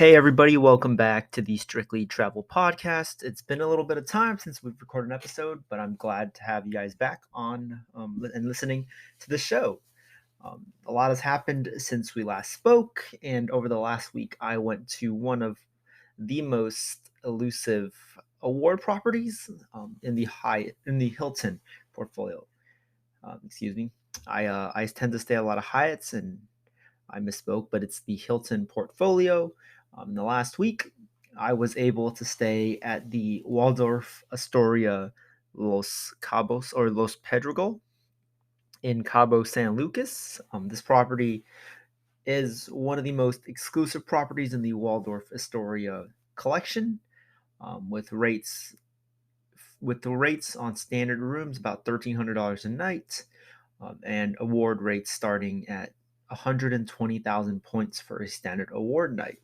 Hey, everybody, welcome back to the Strictly Travel Podcast. It's been a little bit of time since we've recorded an episode, but I'm glad to have you guys back on and listening to the show. A lot has happened since we last spoke, and over the last week, I went to one of the most elusive award properties in the Hilton portfolio. Excuse me. I tend to stay at a lot of Hyatts, and I misspoke, but it's the Hilton portfolio. The last week, I was able to stay at the Waldorf Astoria Los Cabos or Los Pedregal in Cabo, San Lucas. This property is one of the most exclusive properties in the Waldorf Astoria collection, with the rates on standard rooms about $1,300 a night, and award rates starting at 120,000 points for a standard award night.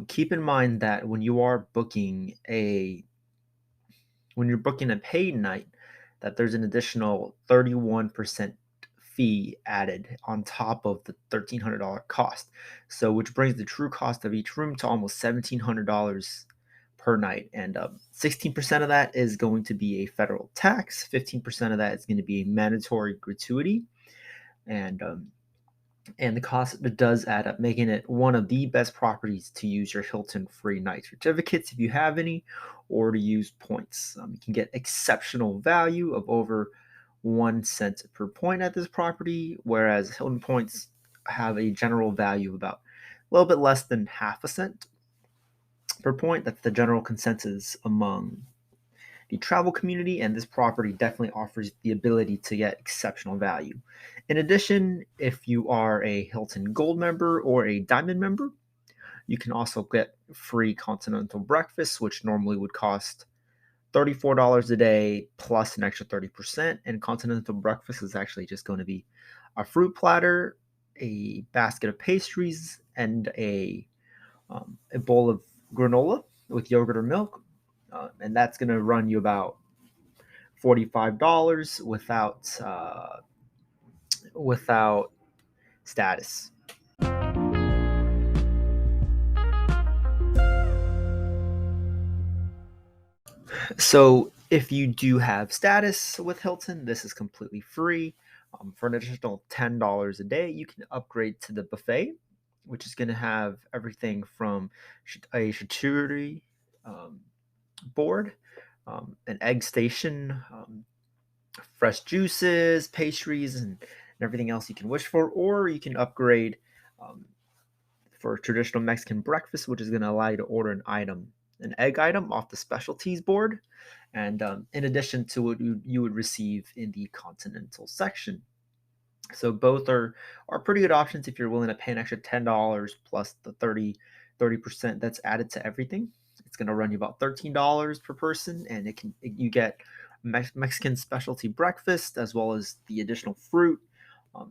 Keep in mind that when you're booking a paid night, that there's an additional 31% fee added on top of the $1,300 cost. So, which brings the true cost of each room to almost $1,700 per night. And 16% of that is going to be a federal tax. 15% of that is going to be a mandatory gratuity, and the cost does add up, making it one of the best properties to use your Hilton free night certificates if you have any, or to use points. You can get exceptional value of over 1 cent per point at this property, whereas Hilton points have a general value of about a little bit less than half a cent per point. That's the general consensus among the travel community, and this property definitely offers the ability to get exceptional value. In addition, if you are a Hilton Gold member or a Diamond member, you can also get free continental breakfast, which normally would cost $34 a day plus an extra 30%. And continental breakfast is actually just going to be a fruit platter, a basket of pastries, and a bowl of granola with yogurt or milk. And that's going to run you about $45 without status. So if you do have status with Hilton, this is completely free. For an additional $10 a day, you can upgrade to the buffet, which is going to have everything from a charcuterie board, an egg station, fresh juices, pastries, and everything else you can wish for. Or you can upgrade for traditional Mexican breakfast, which is going to allow you to order an egg item off the specialties board, and in addition to what you would receive in the continental section. So both are pretty good options if you're willing to pay an extra $10 plus the 30% that's added to everything. It's going to run you about $13 per person, and you get Mexican specialty breakfast as well as the additional fruit,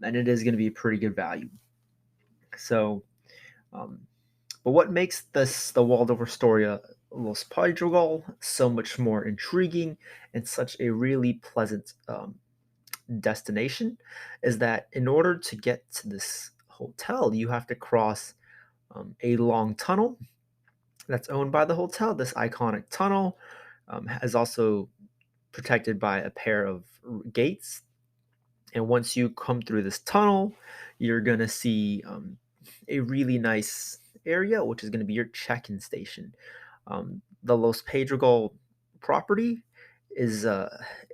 and it is going to be a pretty good value. So, but what makes the Waldorf Astoria Los Pedregal so much more intriguing and such a really pleasant destination is that in order to get to this hotel, you have to cross a long tunnel that's owned by the hotel. This iconic tunnel is also protected by a pair of gates. And once you come through this tunnel, you're going to see a really nice area, which is going to be your check-in station. The Los Pedregal property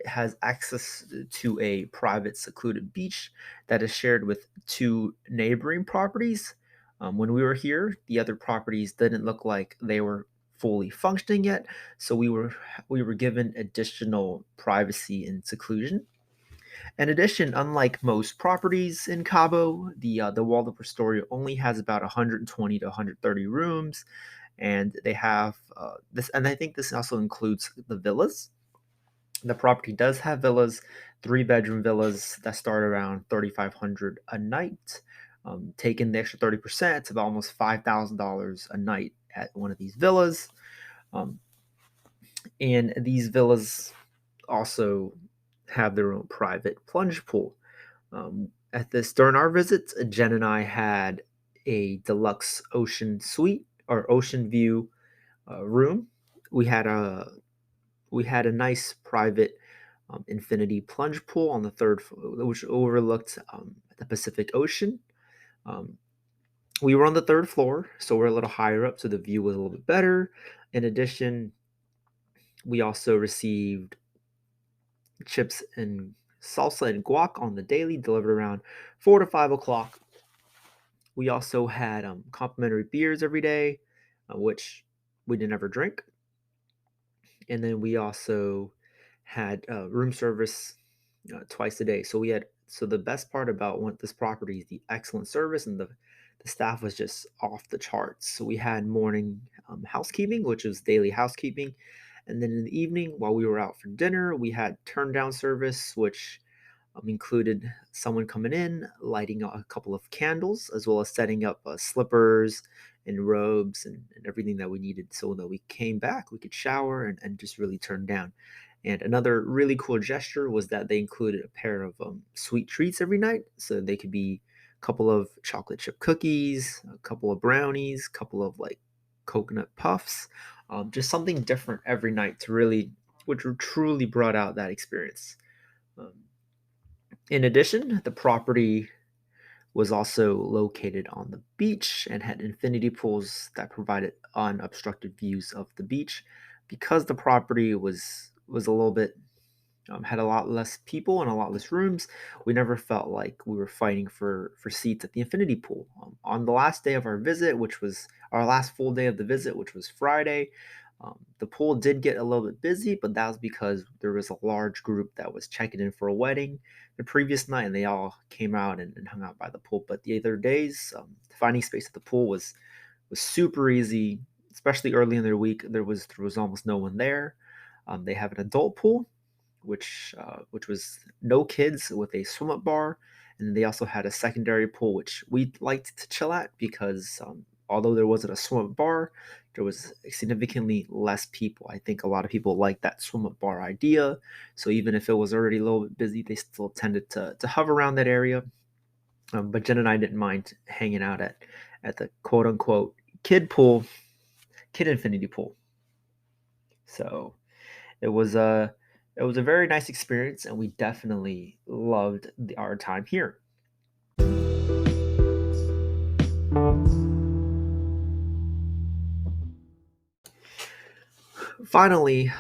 has access to a private secluded beach that is shared with two neighboring properties. When we were here, the other properties didn't look like they were fully functioning yet, so we were given additional privacy and seclusion. In addition, unlike most properties in Cabo, the Waldorf Astoria only has about 120 to 130 rooms, and they have this. And I think this also includes the villas. The property does have villas, 3-bedroom villas that start around $3,500 a night. Taking the extra 30%, it's about almost $5,000 a night at one of these villas. And these villas also have their own private plunge pool. During our visits, Jen and I had a deluxe ocean suite our ocean view room. We had a we had a nice private infinity plunge pool on the third floor, which overlooked the Pacific Ocean. Um, we were on the third floor, so we're a little higher up, so the view was a little bit better. In addition, we also received chips and salsa and guac on the daily, delivered around 4 to 5 o'clock. We also had complimentary beers every day, which we didn't ever drink. And then we also had room service twice a day. So the best part about this property is the excellent service, and the staff was just off the charts. So we had morning housekeeping, which was daily housekeeping, and then in the evening, while we were out for dinner, we had turn down service, which included someone coming in, lighting a couple of candles, as well as setting up slippers and robes and everything that we needed so that we came back, we could shower and just really turn down. And another really cool gesture was that they included a pair of sweet treats every night. So they could be a couple of chocolate chip cookies, a couple of brownies, a couple of like coconut puffs, just something different every night to really, which truly brought out that experience. Um, in addition, the property was also located on the beach and had infinity pools that provided unobstructed views of the beach. Because the property was a little bit had a lot less people and a lot less rooms, we never felt like we were fighting for seats at the infinity pool. On the last day of our visit, which was our last full day of the visit, which was Friday, the pool did get a little bit busy, but that was because there was a large group that was checking in for a wedding the previous night, and they all came out and hung out by the pool. But the other days, finding space at the pool was super easy, especially early in their week. There was almost no one there. They have an adult pool, which was no kids with a swim up bar, and they also had a secondary pool which we liked to chill at because although there wasn't a swim up bar, there was significantly less people. I think a lot of people like that swim up bar idea, so even if it was already a little bit busy, they still tended to hover around that area. But Jen and I didn't mind hanging out at the quote unquote kid infinity pool. So it was a very nice experience, and we definitely loved our time here. Finally,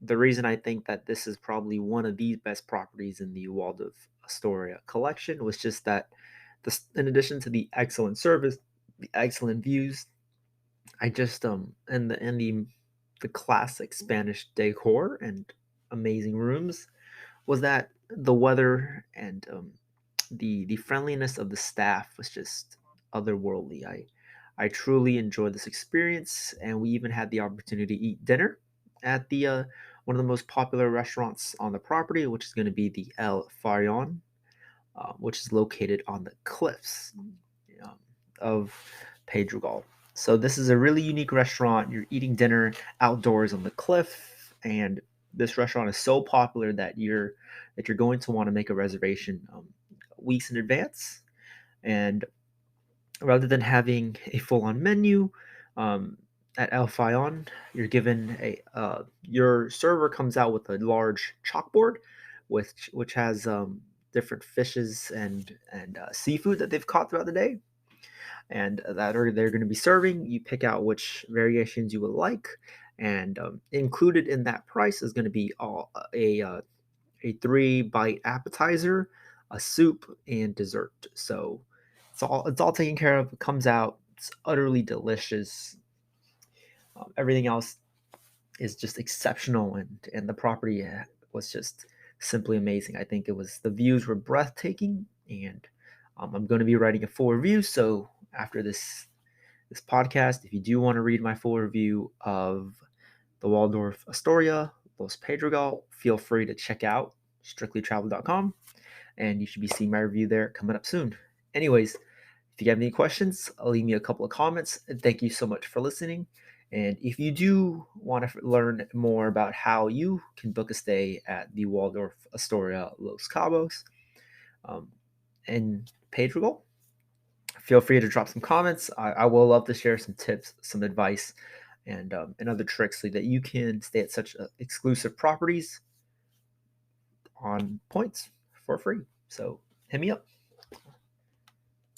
the reason I think that this is probably one of the best properties in the Waldorf Astoria collection was just that in addition to the excellent service, the excellent views, I just and the classic Spanish decor and amazing rooms, was that the weather and the friendliness of the staff was just otherworldly. I truly enjoyed this experience, and we even had the opportunity to eat dinner at the one of the most popular restaurants on the property, which is going to be the El Farion, which is located on the cliffs um, of Pedregal. So this is a really unique restaurant. You're eating dinner outdoors on the cliff, and this restaurant is so popular that you're going to want to make a reservation weeks in advance. And rather than having a full-on menu um, at El Fayon, you're given your server comes out with a large chalkboard, which has different fishes and seafood that they've caught throughout the day, and they're going to be serving. You pick out which variations you would like, and included in that price is going to be a 3 bite appetizer, a soup, and dessert. So it's all taken care of. It comes out. It's utterly delicious. Everything else is just exceptional, and the property was just simply amazing. I think the views were breathtaking, and I'm going to be writing a full review. So after this podcast, if you do want to read my full review of the Waldorf Astoria Los Pedregal, feel free to check out strictlytravel.com, and you should be seeing my review there coming up soon. Anyways, if you have any questions, leave me a couple of comments. And thank you so much for listening. And if you do want to learn more about how you can book a stay at the Waldorf Astoria Los Cabos um, in Pedregal, feel free to drop some comments. I will love to share some tips, some advice, and other tricks so that you can stay at such exclusive properties on points for free. So hit me up.